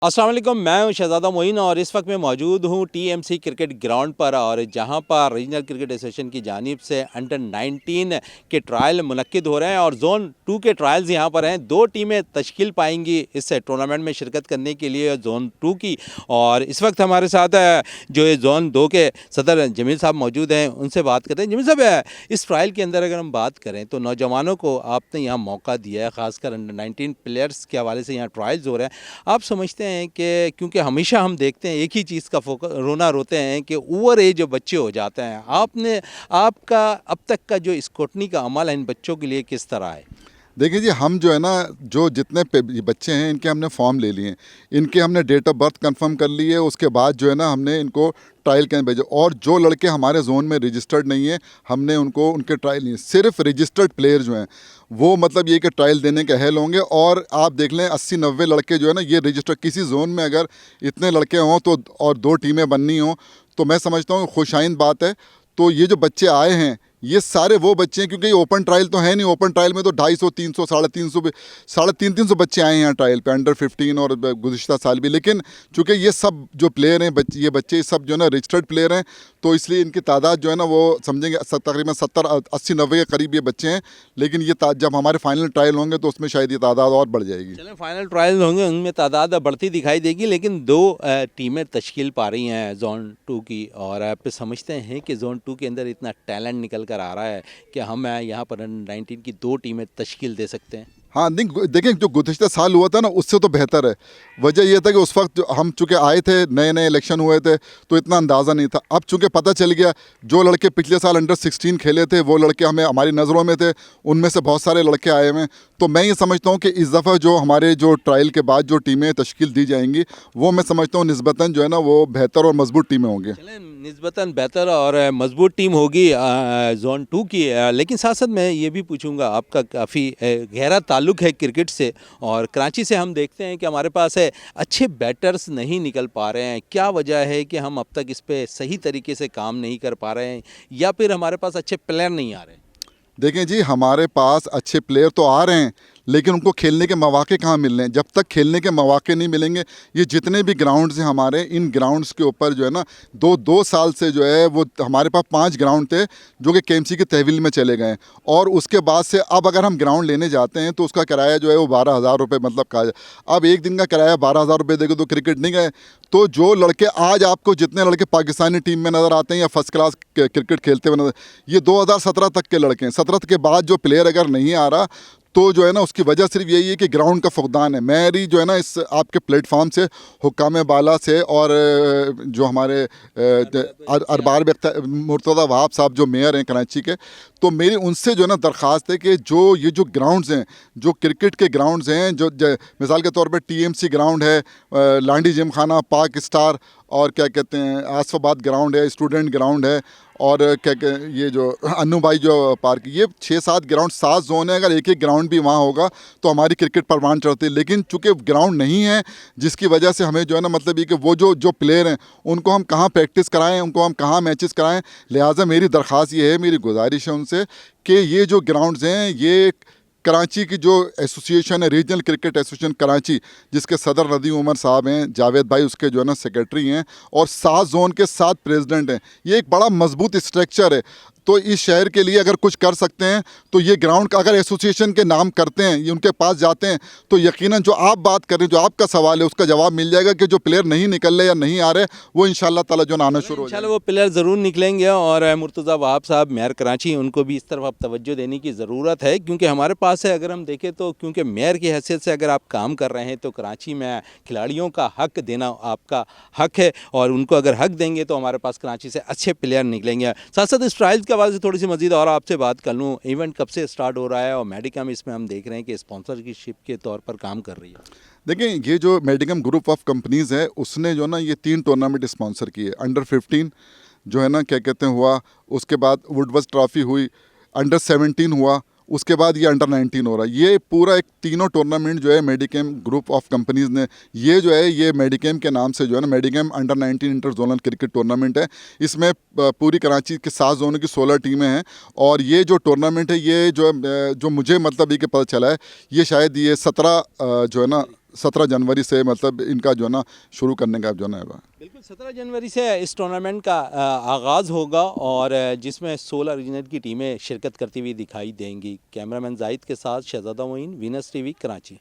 अस्सलाम वालेकुम, मैं हूं शहजादा मोइन और इस वक्त मैं मौजूद हूं टीएमसी क्रिकेट ग्राउंड पर। और जहां पर रीजनल क्रिकेट एसोसिएशन की जानिब से अंडर 19 के ट्रायल मुनक्किद हो रहे हैं और जोन 2 के ट्रायल्स यहां पर हैं। दो टीमें तश्कील पाएंगी इस टूर्नामेंट में शिरकत करने के लिए जोन 2 की। और इस वक्त हमारे साथ जो ये जोन 2 के सदर जमील साहब मौजूद हैं, उनसे बात करते हैं। जमील साहब, इस ट्रायल के अंदर अगर हम बात करें तो नौजवानों को आपने यहाँ मौका दिया है, ख़ासकर अंडर 19 प्लेयर्स के हवाले से यहाँ ट्रायल्स हो रहे हैं। आप समझते हैं कि क्योंकि हमेशा हम देखते हैं एक ही चीज़ का फोकस रोना रोते हैं कि ओवर एज जो बच्चे हो जाते हैं, आपका अब तक का जो स्क्रूटनी का अमल है इन बच्चों के लिए किस तरह है? देखिए जी, हम जो है ना, जो जितने ये बच्चे हैं इनके हमने फॉर्म ले लिए हैं, इनके हमने डेट ऑफ बर्थ कंफर्म कर ली है। उसके बाद जो है ना, हमने इनको ट्रायल के भेजे। और जो लड़के हमारे जोन में रजिस्टर्ड नहीं है, हमने उनके ट्रायल नहीं, सिर्फ रजिस्टर्ड प्लेयर जो हैं वो मतलब ये कि ट्रायल देने के अहल होंगे। और आप देख लें 80-90 लड़के जो है ना, ये रजिस्टर किसी जोन में अगर इतने लड़के हों तो और दो टीमें बननी हों तो मैं समझता हूँ खुशाइन बात है। तो ये जो बच्चे आए हैं ये सारे वो बच्चे हैं, क्योंकि ये ओपन ट्रायल तो है नहीं। ओपन ट्रायल में तो 250, 300, 350 बच्चे आए हैं यहाँ ट्रायल पे, अंडर 15 और गुज़िश्ता साल भी। लेकिन चूँकि ये सब जो प्लेयर हैं ये बच्चे सब जो है ना रजिस्टर्ड प्लेयर हैं, तो इसलिए इनकी तादाद जो है ना वो समझेंगे तकरीबन 70, 80, 90 के करीब ये बच्चे हैं। लेकिन ये जब हमारे फाइनल ट्रायल होंगे तो उसमें शायद ये तादाद और बढ़ जाएगी। चलें, फाइनल ट्रायल होंगे उनमें तादाद बढ़ती दिखाई देगी। लेकिन दो टीमें तश्कील पा रही हैं जोन 2 की, और आप समझते हैं कि जोन 2 के अंदर इतना टैलेंट निकल कर आ रहा है कि हम यहाँ पर अंडर 19 की दो टीमें तश्कील दे सकते हैं। हाँ नहीं, देखें जो गुज़िश्ता साल हुआ था ना उससे तो बेहतर है। वजह यह था कि उस वक्त हम चूँकि आए थे, नए नए इलेक्शन हुए थे, तो इतना अंदाज़ा नहीं था। अब चूँकि पता चल गया, जो लड़के पिछले साल अंडर 16 खेले थे वो लड़के हमारी नज़रों में थे, उनमें से बहुत सारे लड़के आए हुए हैं। तो मैं ये समझता हूँ कि इस दफ़ा जो हमारे जो ट्रायल के बाद जो टीमें तश्कील दी जाएंगी वो मैं समझता हूँ निस्बतन जो है ना वो बेहतर और मजबूत टीमें होंगी। निस्बतन बेहतर और मजबूत टीम होगी जोन 2 की। लेकिन साथ साथ मैं ये भी पूछूंगा, आपका काफ़ी गहरा ताल्लुक़ है क्रिकेट से, और कराची से हम देखते हैं कि हमारे पास अच्छे बैटर्स नहीं निकल पा रहे हैं। क्या वजह है कि हम अब तक इस पर सही तरीके से काम नहीं कर पा रहे हैं, या फिर हमारे पास अच्छे प्लेयर नहीं आ रहे? देखें जी, हमारे पास अच्छे प्लेयर तो आ रहे हैं, लेकिन उनको खेलने के मौके कहाँ मिल रहे हैं? जब तक खेलने के मौके नहीं मिलेंगे, ये जितने भी ग्राउंड्स हैं हमारे, इन ग्राउंड्स के ऊपर जो है ना दो साल से जो है वो हमारे पास 5 ग्राउंड थे जो कि केएमसी की तहवील में चले गए। और उसके बाद से अब अगर हम ग्राउंड लेने जाते हैं तो उसका किराया जो है वो 12,000 रुपये मतलब कहा जाए। अब एक दिन का किराया 12,000 रुपये देगा तो क्रिकेट नहीं गए। तो जो लड़के आज आपको जितने लड़के पाकिस्तानी टीम में नज़र आते हैं या फर्स्ट क्लास क्रिकेट खेलते हुए नजर, ये 2017 तक के लड़के हैं। 17 के बाद जो प्लेयर अगर नहीं आ रहा तो जो है ना उसकी वजह सिर्फ यही है कि ग्राउंड का फुकदान है। मेरी जो है ना इस आपके प्लेटफॉर्म से, हुक्काम बाला से, और जो हमारे अरबार मुर्तज़ा वहाब साहब जो मेयर हैं कराची के, तो मेरी उनसे जो है ना दरख्वास्त है कि ये जो ग्राउंड्स हैं, जो क्रिकेट के ग्राउंड्स हैं, मिसाल के तौर पर टीएमसी ग्राउंड है, लांडी जिम खाना, पाक स्टार, और क्या कहते हैं आसफाबाद ग्राउंड है, स्टूडेंट ग्राउंड है, और ये जो अन्नू भाई जो पार्क, ये 6-7 ग्राउंड, 7 जोन है। अगर एक एक ग्राउंड भी वहाँ होगा तो हमारी क्रिकेट परवान चढ़ती है। लेकिन चूँकि ग्राउंड नहीं है, जिसकी वजह से हमें जो है ना मतलब ये कि वो जो प्लेयर हैं उनको हम कहाँ प्रैक्टिस कराएं, उनको हम कहाँ मैचेस कराएं। लिहाजा मेरी दरख्वास्त ये है, मेरी गुजारिश है उनसे कि ये जो ग्राउंड्स हैं, ये कराची की जो एसोसिएशन है, रीजनल क्रिकेट एसोसिएशन कराची, जिसके सदर नदीम उमर साहब हैं, जावेद भाई उसके जो है ना सेक्रेटरी हैं, और 7 जोन के 7 प्रेसिडेंट हैं। ये एक बड़ा मजबूत स्ट्रक्चर है। तो इस शहर के लिए अगर कुछ कर सकते हैं तो ये ग्राउंड का, अगर एसोसिएशन के नाम करते हैं, ये उनके पास जाते हैं, तो यकीनन जो आप बात कर रहे हैं, जो आपका सवाल है, उसका जवाब मिल जाएगा कि जो प्लेयर नहीं निकल रहे या नहीं आ रहे वो इंशाल्लाह ताला जो आना शुरू हो जाएगा। वो प्लेयर ज़रूर निकलेंगे। और मुर्तज़ा वहाब साहब मेयर कराची, उनको भी इस तरफ अब तवज्जो देने की ज़रूरत है, क्योंकि हमारे पास है, अगर हम देखें तो क्योंकि मेयर की हैसियत से अगर आप काम कर रहे हैं तो कराची में खिलाड़ियों का हक देना आपका हक है, और उनको अगर हक देंगे तो हमारे पास कराची से अच्छे प्लेयर निकलेंगे। साथ साथ इस ट्रायल्स के हवाले से थोड़ी सी मज़ीद और आपसे बात कर लूँ, इवेंट कब से स्टार्ट हो रहा है, और मेडिकम इसमें हम देख रहे हैं कि स्पॉन्सरशिप के तौर पर काम कर रही है। देखें, ये जो मेडिकम ग्रुप ऑफ कंपनीज़ है उसने जो ना ये 3 टूर्नामेंट स्पॉन्सर किए। अंडर 15 जो है ना क्या कहते हैं हुआ, उसके बाद वुडवर्थ ट्रॉफी हुई, अंडर 17 हुआ, उसके बाद ये अंडर 19 हो रहा है। ये पूरा एक तीनों टूर्नामेंट जो है मेडिकेम ग्रुप ऑफ कंपनीज़ ने, ये जो है ये मेडिकेम के नाम से जो है ना मेडिकेम under 19 inter zonal cricket tournament है। इसमें पूरी कराची के 7 जोनों की 16 टीमें हैं। और ये जो टूर्नामेंट है, ये जो मुझे मतलब ये कि पता चला है, ये शायद ये 17 जो है ना 17 जनवरी से मतलब इनका जो है ना शुरू करने का जो है ना बिल्कुल 17 जनवरी से इस टूर्नामेंट का आगाज़ होगा और जिसमें 16 रीजनल की टीमें शिरकत करती हुई दिखाई देंगी। कैमरामैन जाहिद के साथ शहजादा मोइन, वीनस टीवी, कराची।